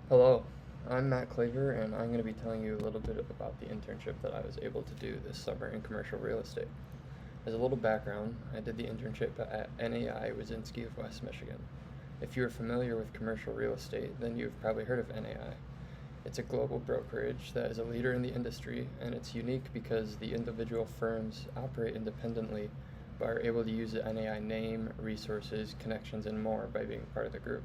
Hello, I'm Matt Claver, and I'm going to be telling you a little bit about the internship that I was able to do this summer in commercial real estate. As a little background, I did the internship at NAI Wazinski of West Michigan. If you're familiar with commercial real estate, then you've probably heard of NAI. It's a global brokerage that is a leader in the industry, and it's unique because the individual firms operate independently but are able to use the NAI name, resources, connections, and more by being part of the group.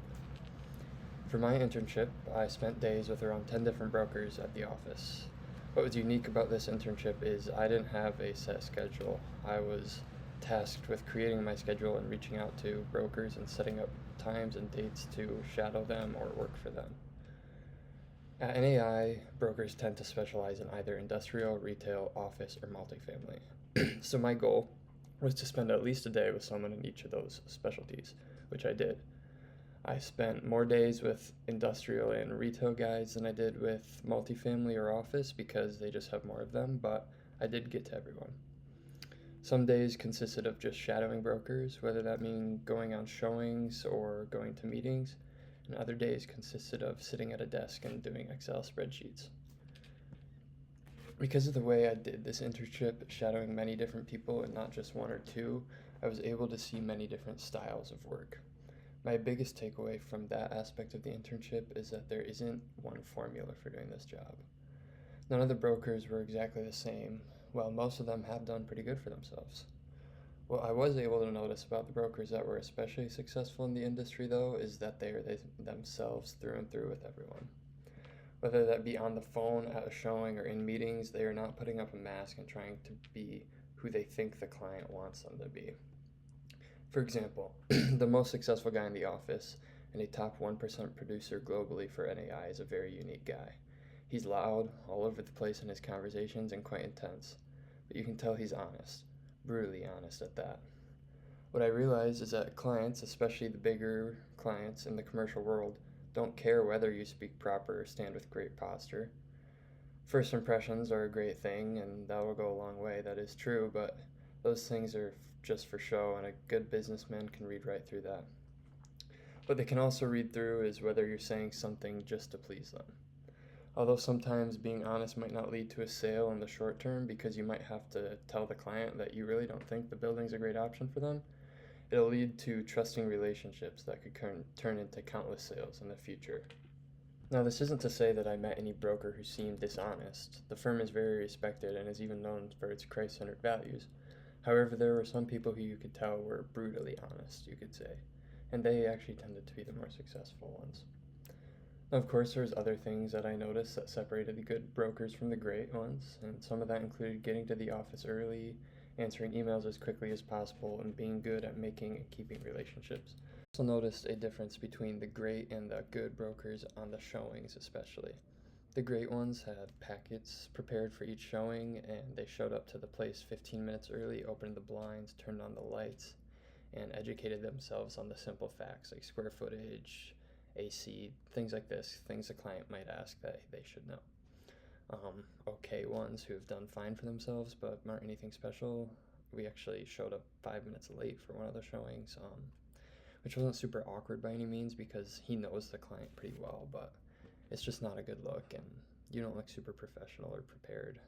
For my internship, I spent days with around 10 different brokers at the office. What was unique about this internship is I didn't have a set schedule. I was tasked with creating my schedule and reaching out to brokers and setting up times and dates to shadow them or work for them. At NAI, brokers tend to specialize in either industrial, retail, office, or multifamily. So my goal was to spend at least a day with someone in each of those specialties, which I did. I spent more days with industrial and retail guys than I did with multifamily or office because they just have more of them, but I did get to everyone. Some days consisted of just shadowing brokers, whether that mean going on showings or going to meetings, and other days consisted of sitting at a desk and doing Excel spreadsheets. Because of the way I did this internship, shadowing many different people and not just one or two, I was able to see many different styles of work. My biggest takeaway from that aspect of the internship is that there isn't one formula for doing this job. None of the brokers were exactly the same, while most of them have done pretty good for themselves. What I was able to notice about the brokers that were especially successful in the industry, though, is that they are themselves through and through with everyone. Whether that be on the phone, at a showing, or in meetings, they are not putting up a mask and trying to be who they think the client wants them to be. For example, the most successful guy in the office and a top 1% producer globally for NAI is a very unique guy. He's loud, all over the place in his conversations, and quite intense, but you can tell he's honest, brutally honest at that. What I realize is that clients, especially the bigger clients in the commercial world, don't care whether you speak proper or stand with great posture. First impressions are a great thing, and that will go a long way, that is true, but those things are just for show, and a good businessman can read right through that. What they can also read through is whether you're saying something just to please them. Although sometimes being honest might not lead to a sale in the short term because you might have to tell the client that you really don't think the building's a great option for them, it'll lead to trusting relationships that could turn into countless sales in the future. Now, this isn't to say that I met any broker who seemed dishonest. The firm is very respected and is even known for its Christ centered values. However, there were some people who you could tell were brutally honest, you could say, and they actually tended to be the more successful ones. Of course, there's other things that I noticed that separated the good brokers from the great ones, and some of that included getting to the office early, answering emails as quickly as possible, and being good at making and keeping relationships. I also noticed a difference between the great and the good brokers on the showings, especially. The great ones had packets prepared for each showing, and they showed up to the place 15 minutes early, opened the blinds, turned on the lights, and educated themselves on the simple facts like square footage, AC, things like this, things a client might ask that they should know. Okay ones who have done fine for themselves but aren't anything special. We actually showed up 5 minutes late for one of the showings, which wasn't super awkward by any means because he knows the client pretty well, but it's just not a good look and you don't look super professional or prepared.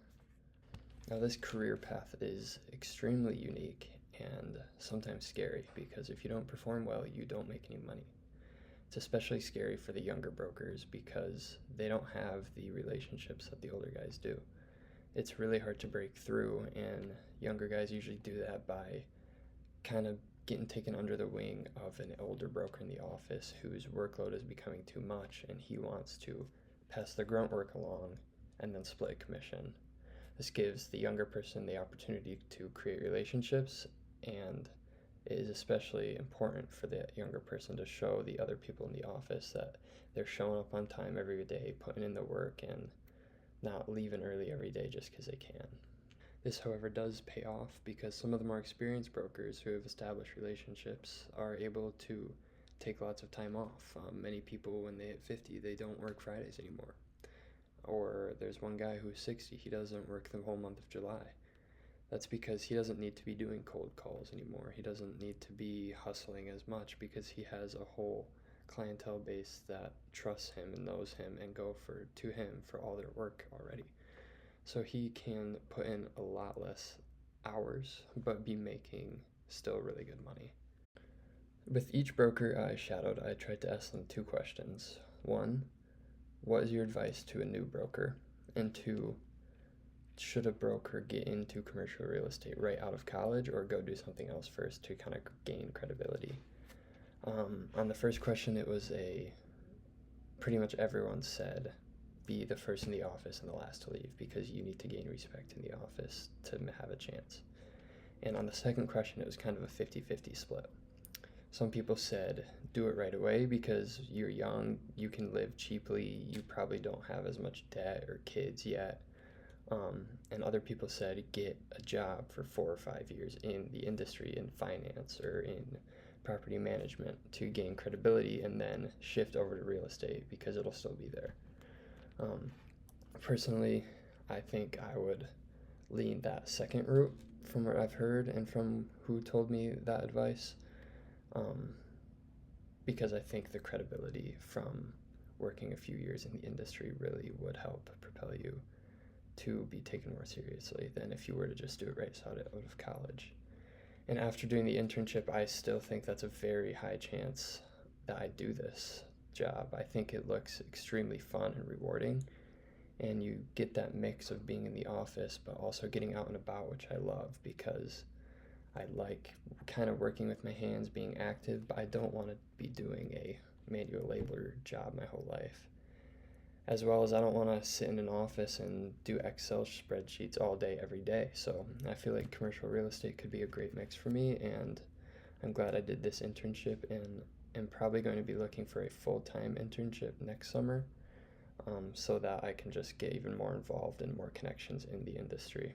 Now, this career path is extremely unique and sometimes scary because if you don't perform well, you don't make any money. It's especially scary for the younger brokers because they don't have the relationships that the older guys do. It's really hard to break through, and younger guys usually do that by kind of getting taken under the wing of an older broker in the office whose workload is becoming too much and he wants to pass the grunt work along and then split commission. This gives the younger person the opportunity to create relationships, and it is especially important for the younger person to show the other people in the office that they're showing up on time every day, putting in the work, and not leaving early every day just because they can. This, however, does pay off because some of the more experienced brokers who have established relationships are able to take lots of time off. Many people, when they hit 50, they don't work Fridays anymore. Or there's one guy who's 60, he doesn't work the whole month of July. That's because he doesn't need to be doing cold calls anymore. He doesn't need to be hustling as much because he has a whole clientele base that trusts him and knows him and go to him for all their work already. So he can put in a lot less hours but be making still really good money. With each broker I shadowed, I tried to ask them 2 questions. 1, what is your advice to a new broker? And 2, should a broker get into commercial real estate right out of college or go do something else first to kind of gain credibility? On the first question, it was pretty much everyone said be the first in the office and the last to leave because you need to gain respect in the office to have a chance. And on the second question, it was kind of a 50-50 split. Some people said do it right away because you're young, you can live cheaply, you probably don't have as much debt or kids yet. And other people said get a job for 4 or 5 years in the industry, in finance or in property management to gain credibility and then shift over to real estate because it'll still be there. Personally, I think I would lean that second route from what I've heard and from who told me that advice, because I think the credibility from working a few years in the industry really would help propel you to be taken more seriously than if you were to just do it right out of college. And after doing the internship, I still think that's a very high chance that I do this job. I think it looks extremely fun and rewarding, and you get that mix of being in the office but also getting out and about, which I love because I like kind of working with my hands, being active, but I don't want to be doing a manual labeler job my whole life. As well as I don't want to sit in an office and do Excel spreadsheets all day, every day. So I feel like commercial real estate could be a great mix for me, and I'm glad I did this internship and am probably going to be looking for a full-time internship next summer, so that I can just get even more involved and more connections in the industry.